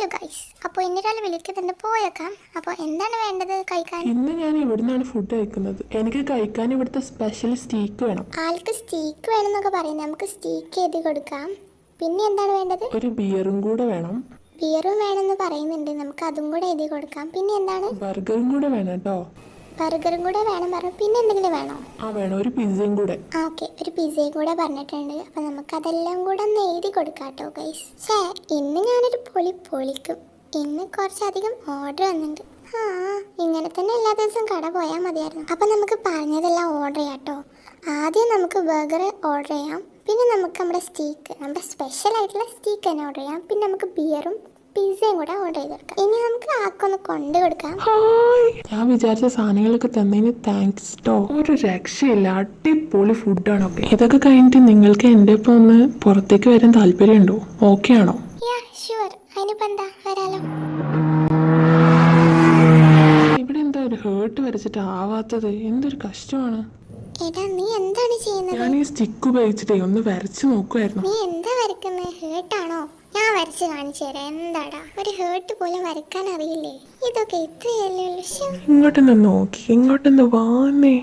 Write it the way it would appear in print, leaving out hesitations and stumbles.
Hello guys, അപ്പോൾ എന്നൊരാൾ വിളിക്കുന്നുണ്ട്, പോയേക്കാം. അപ്പോൾ എന്താണ് വേണ്ടത് കഴിക്കാൻ? ഇന്ന് ഞാൻ ഇവിടുന്നാണ് ഫുഡ് കഴിക്കുന്നത്. എനിക്ക് കഴിക്കാൻ ഇവിടുത്തെ സ്പെഷ്യൽ സ്റ്റീക്ക് വേണം. ആൾക്ക് സ്റ്റീക്ക് വേണമെന്നൊക്കെ പറയുന്നത്, നമുക്ക് സ്റ്റീക്ക് എഴുതി കൊടുക്കാം. പിന്നെ എന്താണ് വേണ്ടത്? ഒരു ബിയറും കൂടെ വേണം. ബിയറും വേണമെന്ന് പറയുന്നുണ്ട്, നമുക്ക് അതും കൂടെ എഴുതി കൊടുക്കാം. പിന്നെ എന്താണ്? ബർഗറും കൂടെ വേണം കേട്ടോ. ബർഗറും കൂടെ വേണം പറഞ്ഞു. പിന്നെ എന്തെങ്കിലും വേണോ? വേണം, ഒരു പിസ്സയും കൂടെ. ഓക്കെ, ഒരു പിസ്സയും കൂടെ പറഞ്ഞിട്ടുണ്ട്. അപ്പം നമുക്ക് അതെല്ലാം കൂടെ ഒന്ന് എഴുതി കൊടുക്കാം കേട്ടോ ഗൈസ്. ഇന്ന് ഞാനൊരു പൊളിക്കും. ഇന്ന് കുറച്ചധികം ഓർഡർ വന്നിട്ടുണ്ട്. ഇങ്ങനെ തന്നെ എല്ലാ ദിവസവും കട പോയാൽ മതിയായിരുന്നു. അപ്പം നമുക്ക് പറഞ്ഞതെല്ലാം ഓർഡർ ചെയ്യാം കേട്ടോ. ആദ്യം നമുക്ക് ബർഗർ ഓർഡർ ചെയ്യാം. പിന്നെ നമുക്ക് നമ്മുടെ സ്പെഷ്യൽ ആയിട്ടുള്ള സ്റ്റീക്ക് തന്നെ ഓർഡർ ചെയ്യാം. പിന്നെ നമുക്ക് ബിയറും പിസ്സയും കൂടെ ഓർഡർ ചെയ്ത് കൊടുക്കാം. ഇനി നമുക്ക് ആക്കൊന്ന് കൊണ്ടു കൊടുക്കാം. ഞാൻ വിചാരിച്ച സാധനങ്ങളൊക്കെ തന്നതിന് താങ്ക്സ് ട്ടോ. ഒരു രക്ഷയില്ല, അടിപൊളി ഫുഡാണ്. ഒക്കെ ഇതൊക്കെ കഴിഞ്ഞിട്ട് നിങ്ങൾക്ക് എൻ്റെ ഒപ്പം ഒന്ന് പുറത്തേക്ക് വരാൻ താല്പര്യമുണ്ടോ? ഓക്കെ ആണോ? ഷുവർ. അതിനിപ്പോൾ എന്താ, വരാലോ. ഇവിടെ എന്താ ഒരു ഹേർട്ട് വരച്ചിട്ട് ആവാത്തത്? എന്തൊരു കഷ്ടമാണ്. എടാ, നീ എന്താണ് ചെയ്യുന്നത്? ഞാൻ ഈ സ്റ്റിക്ക് ഉപയോഗിച്ചിട്ടേ ഒന്ന് വരച്ചു നോക്കുമായിരുന്നു. നീ എന്താ വരക്കുന്നത്? ഹേർട്ടാണോ? ഞാൻ വരച്ച് കാണിച്ചു തരാം. എന്താടാ, ഒരു ഹേർട്ട് പോലും വരക്കാൻ അറിയില്ലേ? ഇതൊക്കെ ഇത്രയല്ലേ ഉള്ളൂ. ഇങ്ങോട്ടൊന്ന് നോക്കി, ഇങ്ങോട്ടൊന്ന് വാന്നേ.